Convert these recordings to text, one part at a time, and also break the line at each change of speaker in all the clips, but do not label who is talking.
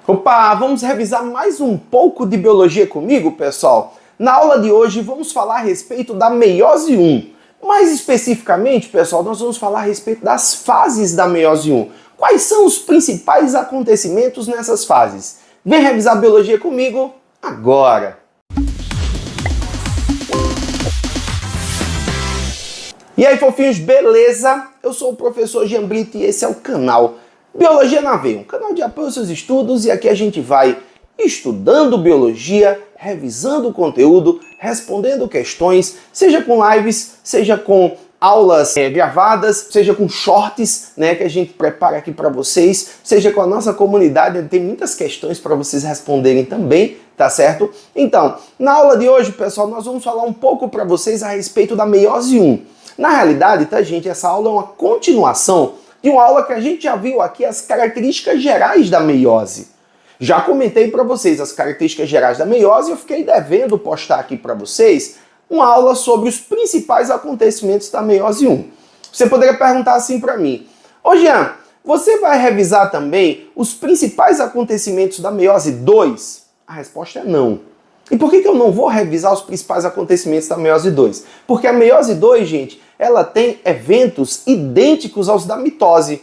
Opa, vamos revisar mais um pouco de biologia comigo, pessoal? Na aula de hoje vamos falar a respeito da meiose 1. Mais especificamente, pessoal, nós vamos falar a respeito das fases da meiose 1. Quais são os principais acontecimentos nessas fases? Vem revisar biologia comigo agora! E aí, fofinhos, beleza? Eu sou o professor Jean Brito e esse é o canal Biologia na Veia, um canal de apoio aos seus estudos, e aqui a gente vai estudando biologia, revisando o conteúdo, respondendo questões, seja com lives, seja com aulas gravadas, seja com shorts, né, que a gente prepara aqui para vocês, seja com a nossa comunidade, tem muitas questões para vocês responderem também, tá certo? Então, na aula de hoje, pessoal, nós vamos falar um pouco para vocês a respeito da meiose 1. Na realidade, tá, gente, essa aula é uma continuação de uma aula que a gente já viu aqui, as características gerais da meiose. Já comentei para vocês as características gerais da meiose e eu fiquei devendo postar aqui para vocês uma aula sobre os principais acontecimentos da meiose 1. Você poderia perguntar assim para mim: ô Jean, você vai revisar também os principais acontecimentos da meiose 2? A resposta é não. E por que eu não vou revisar os principais acontecimentos da meiose 2? Porque a meiose 2, gente, ela tem eventos idênticos aos da mitose.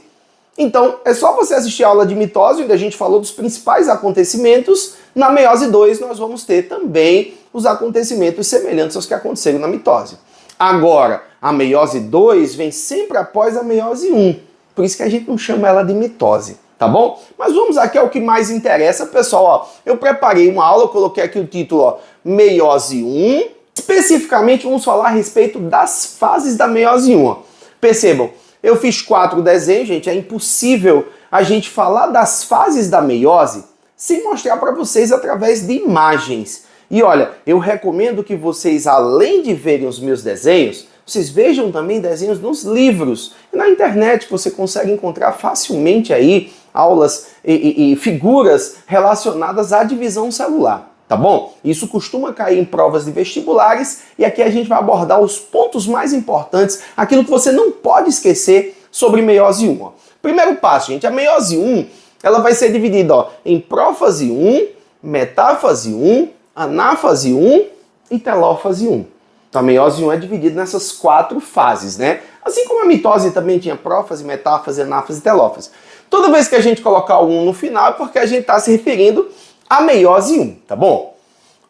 Então, é só você assistir a aula de mitose, onde a gente falou dos principais acontecimentos. Na meiose 2, nós vamos ter também os acontecimentos semelhantes aos que aconteceram na mitose. Agora, a meiose 2 vem sempre após a meiose 1. Por isso que a gente não chama ela de mitose. Tá bom? Mas vamos aqui ao que mais interessa, pessoal. Ó, eu preparei uma aula, eu coloquei aqui o título, ó, meiose 1. Especificamente, vamos falar a respeito das fases da meiose 1. Ó. Percebam, eu fiz 4 desenhos, gente. É impossível a gente falar das fases da meiose sem mostrar para vocês através de imagens. E olha, eu recomendo que vocês, além de verem os meus desenhos, vocês vejam também desenhos nos livros. E na internet você consegue encontrar facilmente aí aulas e figuras relacionadas à divisão celular, tá bom? Isso costuma cair em provas de vestibulares e aqui a gente vai abordar os pontos mais importantes, aquilo que você não pode esquecer sobre meiose 1. Ó. Primeiro passo, gente, a meiose 1 ela vai ser dividida ó, em prófase 1, metáfase 1, anáfase 1 e telófase 1. Então a meiose 1 é dividida nessas 4 fases, né? Assim como a mitose também tinha prófase, metáfase, anáfase e telófase. Toda vez que a gente colocar o 1 no final é porque a gente está se referindo à meiose 1, tá bom?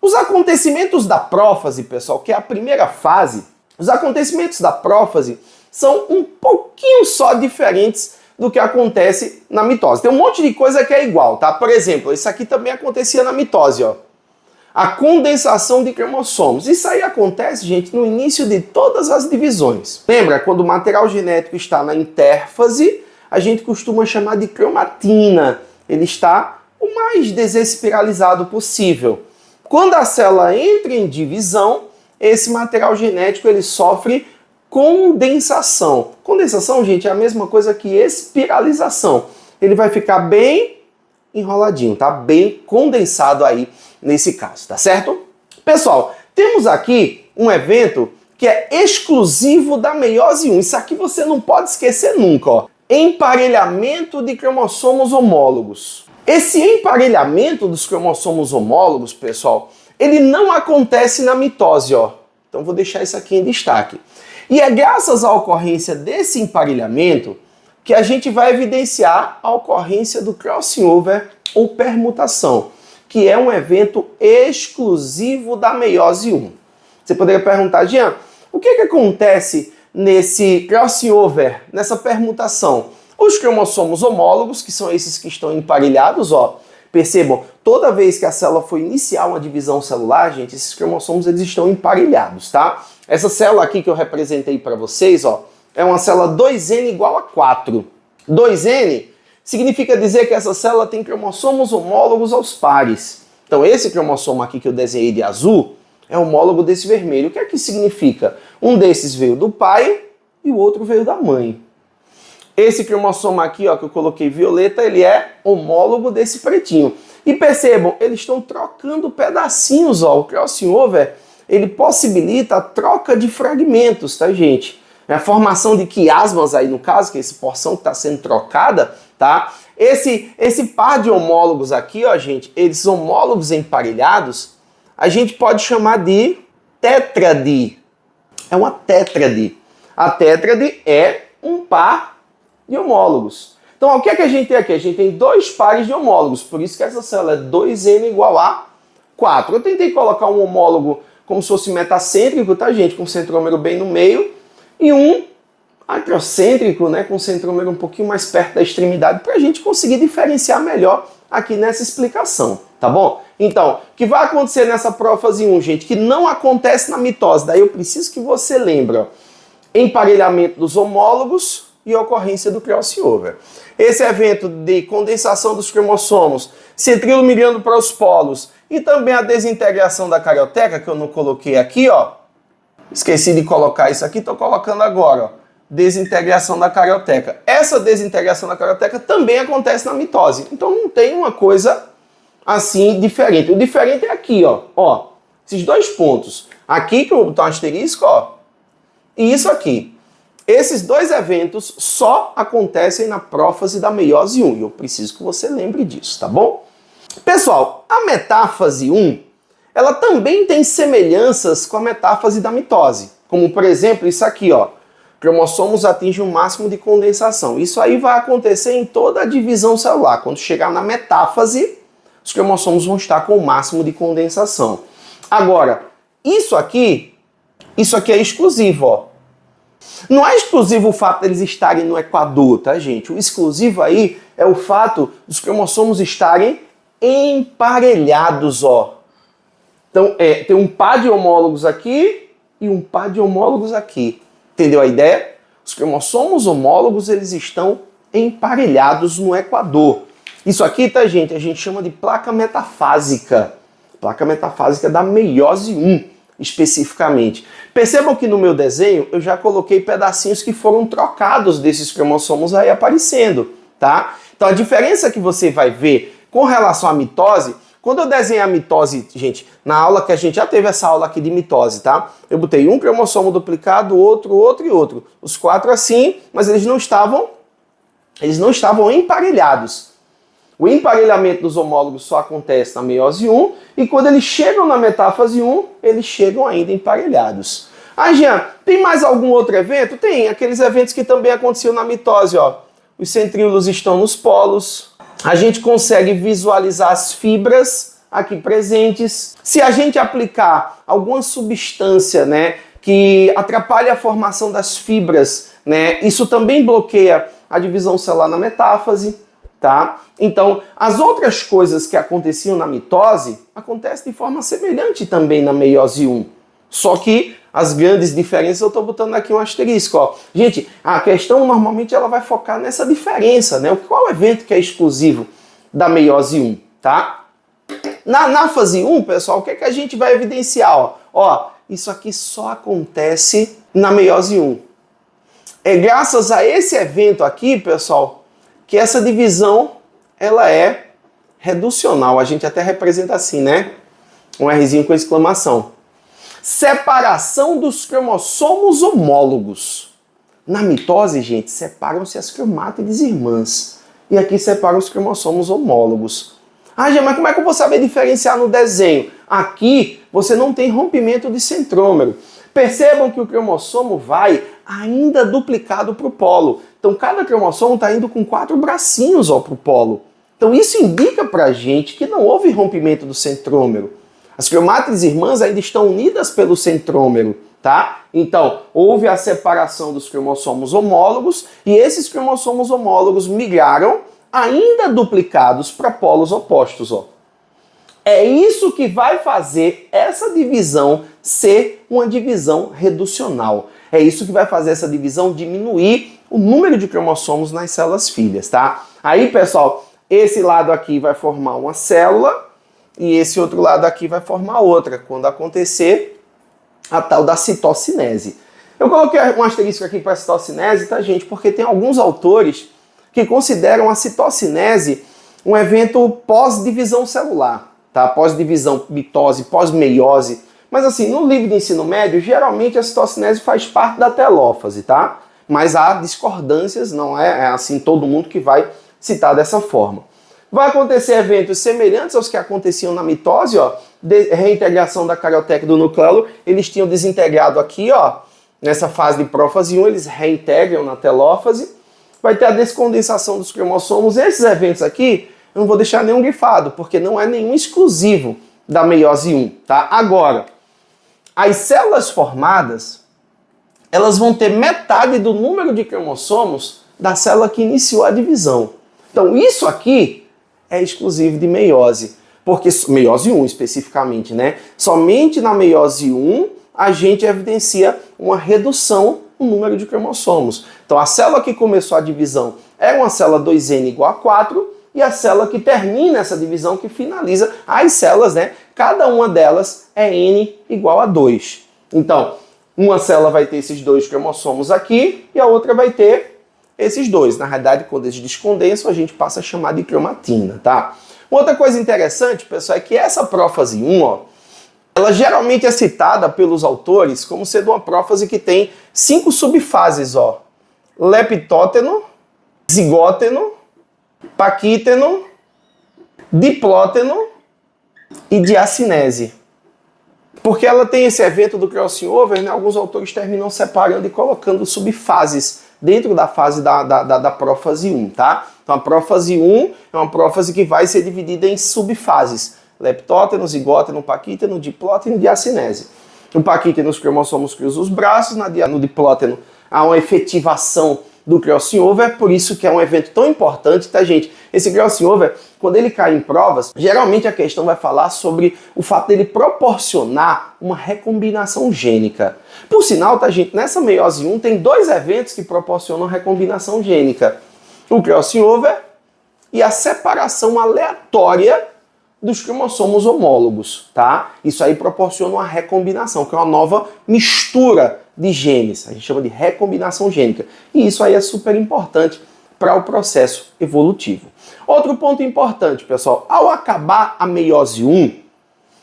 Os acontecimentos da prófase, pessoal, que é a primeira fase, os acontecimentos da prófase são um pouquinho só diferentes do que acontece na mitose. Tem um monte de coisa que é igual, tá? Por exemplo, isso aqui também acontecia na mitose, ó. A condensação de cromossomos. Isso aí acontece, gente, no início de todas as divisões. Lembra, quando o material genético está na intérfase, a gente costuma chamar de cromatina. Ele está o mais desespiralizado possível. Quando a célula entra em divisão, esse material genético ele sofre condensação. Condensação, gente, é a mesma coisa que espiralização. Ele vai ficar bem enroladinho, tá? Bem condensado aí nesse caso, tá certo? Pessoal, temos aqui um evento que é exclusivo da meiose 1. Isso aqui você não pode esquecer nunca, ó. Emparelhamento de cromossomos homólogos. Esse emparelhamento dos cromossomos homólogos, pessoal, ele não acontece na mitose, ó. Então vou deixar isso aqui em destaque. E é graças à ocorrência desse emparelhamento que a gente vai evidenciar a ocorrência do crossing over ou permutação, que é um evento exclusivo da meiose 1. Você poderia perguntar, Jean, o que acontece nesse crossing over, nessa permutação? Os cromossomos homólogos, que são esses que estão emparelhados, ó, percebam, toda vez que a célula for iniciar uma divisão celular, gente, esses cromossomos eles estão emparelhados, tá? Essa célula aqui que eu representei para vocês, ó, é uma célula 2N igual a 4. 2N significa dizer que essa célula tem cromossomos homólogos aos pares. Então esse cromossomo aqui que eu desenhei de azul é homólogo desse vermelho. O que é que significa? Um desses veio do pai e o outro veio da mãe. Esse cromossomo aqui, ó, que eu coloquei violeta, ele é homólogo desse pretinho. E percebam, eles estão trocando pedacinhos, ó. O crossing over, ele possibilita a troca de fragmentos, tá, gente? A formação de quiasmas aí, no caso, que é essa porção que está sendo trocada, tá? Esse par de homólogos aqui, ó, gente, esses homólogos emparelhados, a gente pode chamar de tétrade. É uma tétrade. A tétrade é um par de homólogos. Então, ó, o que é que a gente tem aqui? A gente tem dois pares de homólogos, por isso que essa célula é 2n igual a 4. Eu tentei colocar um homólogo como se fosse metacêntrico, tá, gente? Com centrômero bem no meio, e um acrocêntrico, né, com centrômero um pouquinho mais perto da extremidade, para a gente conseguir diferenciar melhor aqui nessa explicação, tá bom? Então, o que vai acontecer nessa prófase 1, gente, que não acontece na mitose, daí eu preciso que você lembre, ó, emparelhamento dos homólogos e ocorrência do crossover. Esse evento de condensação dos cromossomos, centríolo migrando para os polos e também a desintegração da carioteca, que eu não coloquei aqui, ó, esqueci de colocar isso aqui, estou colocando agora, ó, desintegração da carioteca. Essa desintegração da carioteca também acontece na mitose. Então não tem uma coisa assim diferente. O diferente é aqui, ó, esses dois pontos. Aqui que eu vou botar um asterisco, ó, e isso aqui. Esses dois eventos só acontecem na prófase da meiose 1. E eu preciso que você lembre disso, tá bom? Pessoal, a metáfase 1, ela também tem semelhanças com a metáfase da mitose. Como, por exemplo, isso aqui, ó. Cromossomos atingem o máximo de condensação. Isso aí vai acontecer em toda a divisão celular. Quando chegar na metáfase, os cromossomos vão estar com o máximo de condensação. Agora, isso aqui é exclusivo, ó. Não é exclusivo o fato deles estarem no equador, tá, gente? O exclusivo aí é o fato dos cromossomos estarem emparelhados, ó. Então, tem um par de homólogos aqui e um par de homólogos aqui. Entendeu a ideia? Os cromossomos homólogos, eles estão emparelhados no equador. Isso aqui, tá, gente? A gente chama de placa metafásica. Placa metafásica da meiose 1, especificamente. Percebam que no meu desenho eu já coloquei pedacinhos que foram trocados desses cromossomos aí aparecendo, tá? Então a diferença que você vai ver com relação à mitose, quando eu desenhei a mitose, gente, na aula que a gente já teve essa aula aqui de mitose, tá? Eu botei um cromossomo duplicado, outro e outro. Os quatro assim, mas eles não estavam emparelhados. O emparelhamento dos homólogos só acontece na meiose 1 e quando eles chegam na metáfase 1, eles chegam ainda emparelhados. Ah, Jean, tem mais algum outro evento? Tem, aqueles eventos que também aconteciam na mitose, ó. Os centríolos estão nos polos. A gente consegue visualizar as fibras aqui presentes. Se a gente aplicar alguma substância, né, que atrapalha a formação das fibras, né, isso também bloqueia a divisão celular na metáfase, tá? Então, as outras coisas que aconteciam na mitose acontecem de forma semelhante também na meiose 1. Só que as grandes diferenças eu estou botando aqui um asterisco, ó. Gente, a questão normalmente ela vai focar nessa diferença, né? Qual é o evento que é exclusivo da meiose 1, tá? Na fase 1, pessoal, o que é que a gente vai evidenciar, ó? Ó, isso aqui só acontece na meiose 1. É graças a esse evento aqui, pessoal, que essa divisão ela é reducional. A gente até representa assim, né? Um Rzinho com exclamação. Separação dos cromossomos homólogos. Na mitose, gente, separam-se as cromátides irmãs. E aqui separam os cromossomos homólogos. Ah, Jean, mas como é que eu vou saber diferenciar no desenho? Aqui você não tem rompimento de centrômero. Percebam que o cromossomo vai ainda duplicado para o polo. Então cada cromossomo está indo com 4 bracinhos para o polo. Então isso indica para a gente que não houve rompimento do centrômero. As cromátides irmãs ainda estão unidas pelo centrômero, tá? Então, houve a separação dos cromossomos homólogos e esses cromossomos homólogos migraram ainda duplicados para polos opostos, ó. É isso que vai fazer essa divisão ser uma divisão reducional. É isso que vai fazer essa divisão diminuir o número de cromossomos nas células filhas, tá? Aí, pessoal, esse lado aqui vai formar uma célula e esse outro lado aqui vai formar outra, quando acontecer a tal da citocinese. Eu coloquei um asterisco aqui para a citocinese, tá, gente? Porque tem alguns autores que consideram a citocinese um evento pós-divisão celular, tá? Pós-divisão, mitose, pós-meiose. Mas assim, no livro de ensino médio, geralmente a citocinese faz parte da telófase, tá? Mas há discordâncias, não é assim todo mundo que vai citar dessa forma. Vai acontecer eventos semelhantes aos que aconteciam na mitose, ó, de reintegração da carioteca do nucleolo. Eles tinham desintegrado aqui, ó, nessa fase de prófase 1, eles reintegram na telófase. Vai ter a descondensação dos cromossomos. Esses eventos aqui, eu não vou deixar nenhum grifado, porque não é nenhum exclusivo da meiose 1, tá? Agora, as células formadas, elas vão ter metade do número de cromossomos da célula que iniciou a divisão. Então, isso aqui é exclusivo de meiose, porque meiose 1 especificamente, né? Somente na meiose 1 a gente evidencia uma redução no número de cromossomos. Então, a célula que começou a divisão é uma célula 2N igual a 4, e a célula que termina essa divisão, que finaliza as células, né? Cada uma delas é N igual a 2. Então, uma célula vai ter esses 2 cromossomos aqui e a outra vai ter esses 2. Na realidade, quando eles descondensam, a gente passa a chamar de cromatina, tá? Outra coisa interessante, pessoal, é que essa prófase 1, ó, ela geralmente é citada pelos autores como sendo uma prófase que tem 5 subfases, ó. Leptóteno, zigóteno, paquíteno, diplóteno e diacinese. Porque ela tem esse evento do crossing over, né? Alguns autores terminam separando e colocando subfases dentro da fase da prófase 1, tá? Então a prófase 1 é uma prófase que vai ser dividida em subfases. Leptóteno, zigóteno, paquíteno, diplóteno e diacinese. No paquíteno, os cromossomos cruzam os braços, no diplóteno há uma efetivação do crossing over, por isso que é um evento tão importante, tá, gente? Esse crossing over, quando ele cai em provas, geralmente a questão vai falar sobre o fato dele proporcionar uma recombinação gênica. Por sinal, tá, gente, nessa meiose 1 tem 2 eventos que proporcionam recombinação gênica. O crossing over e a separação aleatória dos cromossomos homólogos, tá? Isso aí proporciona uma recombinação, que é uma nova mistura de genes. A gente chama de recombinação gênica. E isso aí é super importante para o processo evolutivo. Outro ponto importante, pessoal, ao acabar a meiose 1,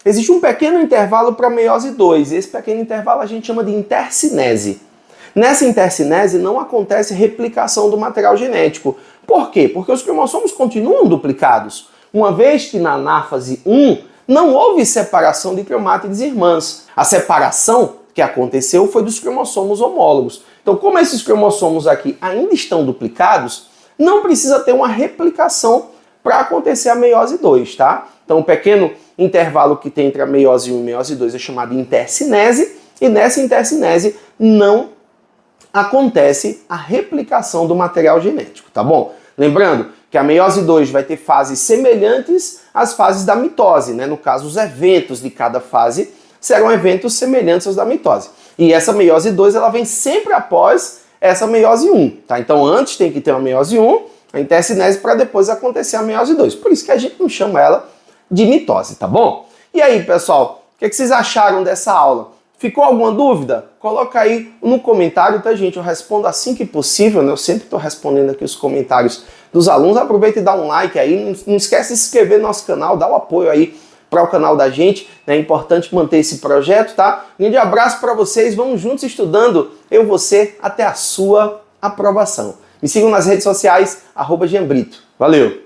existe um pequeno intervalo para a meiose 2. Esse pequeno intervalo a gente chama de intercinese. Nessa intercinese não acontece replicação do material genético. Por quê? Porque os cromossomos continuam duplicados. Uma vez que na anáfase 1 não houve separação de cromátides irmãs. A separação que aconteceu foi dos cromossomos homólogos. Então, como esses cromossomos aqui ainda estão duplicados, não precisa ter uma replicação para acontecer a meiose 2, tá? Então, o pequeno intervalo que tem entre a meiose 1 e a meiose 2 é chamado de intercinese, e nessa intercinese não acontece a replicação do material genético, tá bom? Lembrando que a meiose 2 vai ter fases semelhantes às fases da mitose, né? No caso, os eventos de cada fase serão eventos semelhantes aos da mitose. E essa meiose 2, ela vem sempre após essa meiose 1, tá? Então, antes tem que ter uma meiose 1, a intercinese, para depois acontecer a meiose 2. Por isso que a gente não chama ela de mitose, tá bom? E aí, pessoal, o que vocês acharam dessa aula? Ficou alguma dúvida? Coloca aí no comentário, tá, gente? Eu respondo assim que possível, né? Eu sempre estou respondendo aqui os comentários dos alunos. Aproveita e dá um like aí. Não esquece de se inscrever no nosso canal, dá o apoio aí para o canal da gente. É importante manter esse projeto, tá? Um grande abraço para vocês. Vamos juntos estudando. Eu, você, até a sua aprovação. Me sigam nas redes sociais, @Gianbrito. Valeu!